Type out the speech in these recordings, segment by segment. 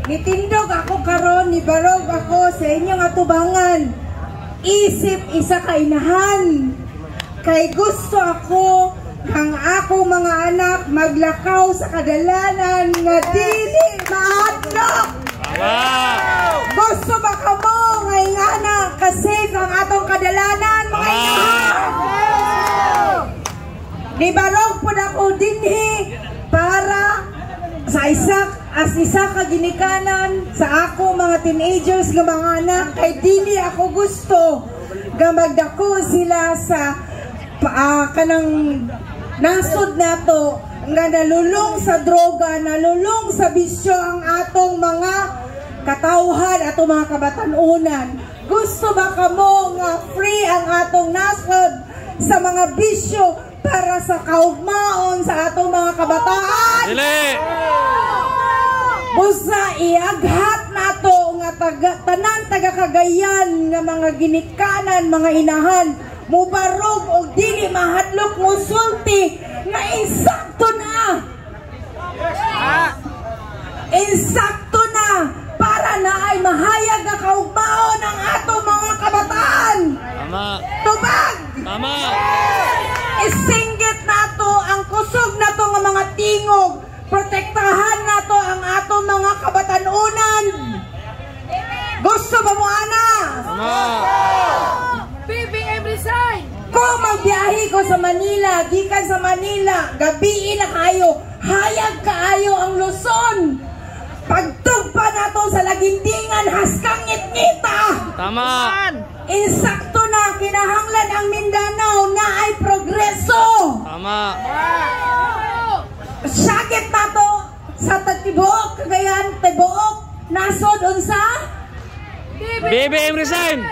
Nitindog ako karon, nibarog ako sa inyong atubangan. Isip isa ka inahan. Kay gusto ako ang akong mga anak maglakaw sa kadalanan nga dili mahadlok. Gusto ba ka mo nga ingana kasi ang atong kadalanan mga inahan? Nibarog po na ko dinhi para sa isa ka ginikanan sa ako mga teenagers nga mga anak kay dili ako gusto nga magdako sila sa kanang nasod nato nga nalulong sa droga, nalulong sa bisyo ang atong mga katawhan, atong mga kabatanunan. Gusto ba kamo nga free ang atong nasod sa mga bisyo para sa kaugmaon sa atong mga kabataan? Dili! Busa iaghat nato nga tanan taga Cagayan nga mga ginikanan, mga inahan, mubarog o dili mahadlok musulti nga insakto na. Insakto na para na ay mahayag nga kaugmaon ang atong mga kabataan. Tama. Tubag! Tama. Isinggit nato ang kusog nato nga mga tingog. Protektahan nato ang atong mga kabatanunan. Gusto ba mo, ana? Tama. BBM resign! Kung magbiyahe ko sa Manila, gikan sa Manila, gabi na kayo, hayag kaayo ang Luzon. Pagtugpa nato sa Lagindingan, haskang ngit-ngita. Tama. Insakto na, kinahanglan ang Mindanao na ay progreso. Tama. Sakit nato sa Tibuok, Cagayan, Tibuok, nasod unsa? BBM resign!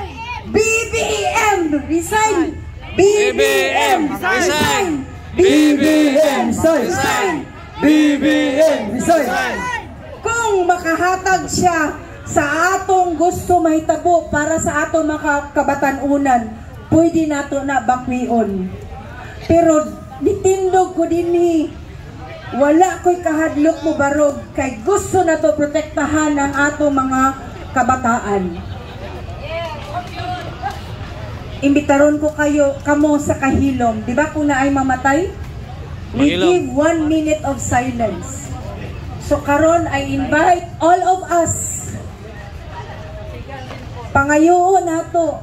BBM resign! BBM resign! BBM resign! BBM resign! Kung makahatag siya sa atong gusto mahitabo para sa atong mga kabatanunan, pwede nato na bakwion. Pero ditindog ko dinhi, wala ko'y kahadlok mo barog kay gusto na to protektahan ang atong mga kabataan. Imbitaron ko kayo kamo sa kahilom. Di ba kung na ay mamatay? We Mahilom. give 1 minute of silence. So karon I invite all of us. Pangayoon nato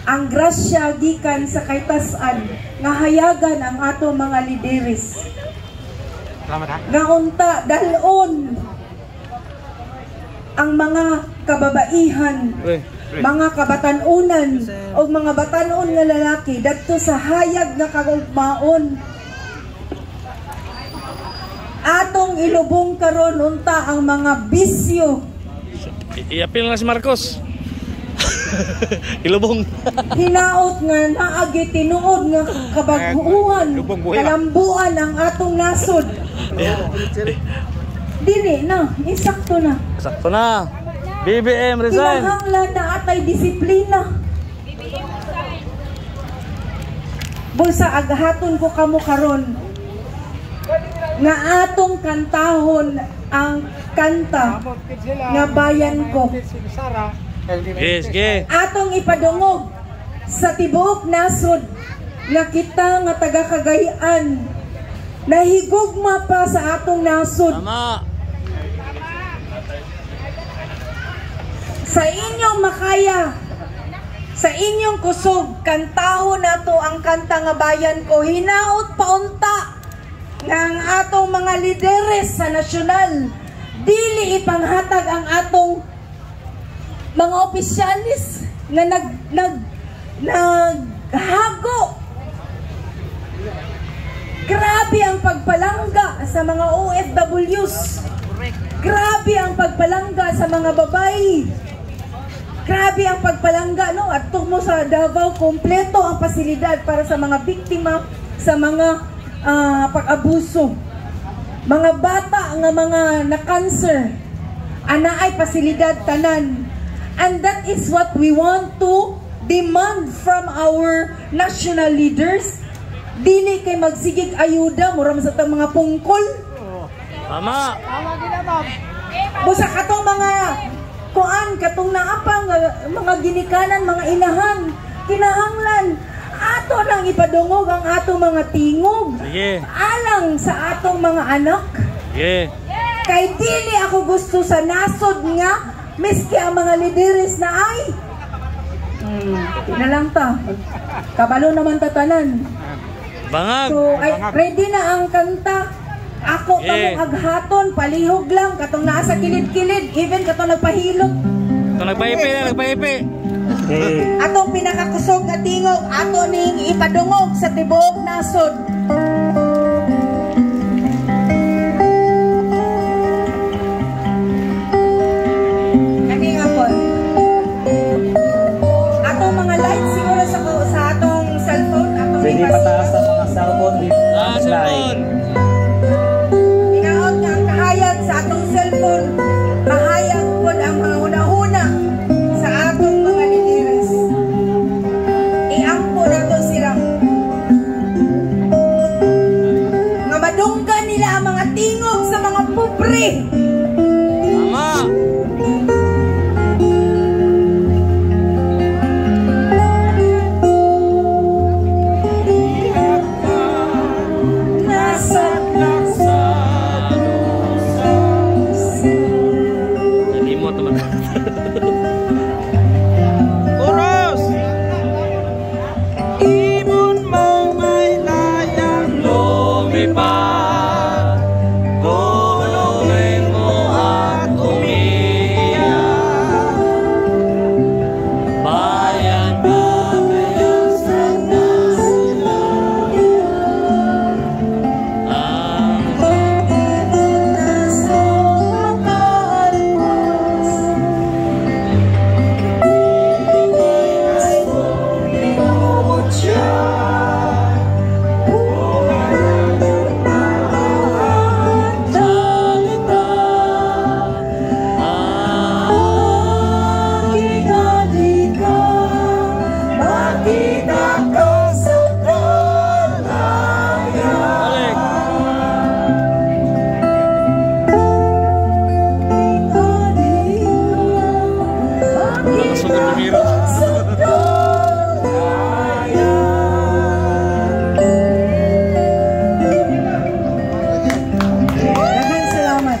ang grasya gikan sa kaytas-an nga hayagan ang atong mga lideres. Nga unta dalon ang mga kababaihan, mga kabatanunan o mga batanon nga lalaki dadto sa hayag nga kagugmaon. Atong ilubong karon unta ang mga bisyo. Iapil na si Marcos. Ilubong. Hinaot nga naagi tinuod nga kabaguhan, kalambuan ang atong nasod. Dili na, insakto na. Sakto na. BBM resign. Kinahanglan na atay disiplina. Bulsa agahaton ko kamo karon nga atong kantahon ang kanta nga bayan ko. Yes, okay. Atong ipadungog sa tibuok nasod nga kita nga taga Cagayan nahigugma pa sa atong nasod. Tama. Sa inyong makaya, sa inyong kusog, kantahon nato ang kanta nga bayan ko. Hinaot paunta nga ang atong mga lideres sa nasyonal dili ipanghatag ang atong mga opisyalis nga naghago. Grabe ang pagpalangga sa mga OFWs. Grabe ang pagpalangga sa mga babae. Grabe ang pagpalangga, no? At mo sa Davao, kompleto ang pasilidad para sa mga biktima sa mga pag-abuso. Mga bata nga mga na-cancer, anaay pasilidad tanan. And that is what we want to demand from our national leaders. Dili kay magsigig ayuda, mura sa mga pungkol. Tama. Busa katong mga kuan, katong naapang mga ginikanan, mga inahan, kinahanglan. Ato nang ipadungog ang atong mga tingog. Sige. Alang sa atong mga anak. Sige. Kay dili ako gusto sa nasod nga, miski ang mga lideres na ay. Na lang ta. Kabalo naman tatanan. Bangag. So, ay, ready na ang kanta. Ako Yeah. kamong aghaton, palihog lang, katong nasa kilid-kilid, even katong nagpahilot. Ito nagpaipi na, nagpaipi. Atong pinakakusog nga tingog, ato ning ipadungog sa tibuok nasod. Kani nga po. Atong mga lights siguro sa atong cellphone, atong Pwede pataas ang mga cellphone with Cellphone. Inaot nga ang kahayag sa atong cellphone, mahayag po ang mga una-una sa atong mga lideres. Iampo na to sila. Nga madunggan nila ang mga tingog sa mga pobre. Tama. Nalimot naman. Oros! Ibon mo may layang lumipad, gulungin mo at umiyak. Bayan babayasan na sila. Ang balik. Nakasugod ng hero. Daghang salamat.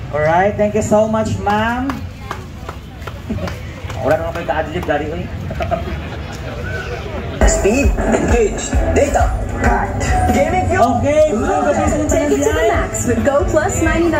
Alright, thank you so much, ma'am. Wala naman kayo ka-adlib dari, oy. Speed, engage, data, packed. Gaming fuel. Okay, mga kabisa ng Take it to the Tananbiay. max with Go Plus 99.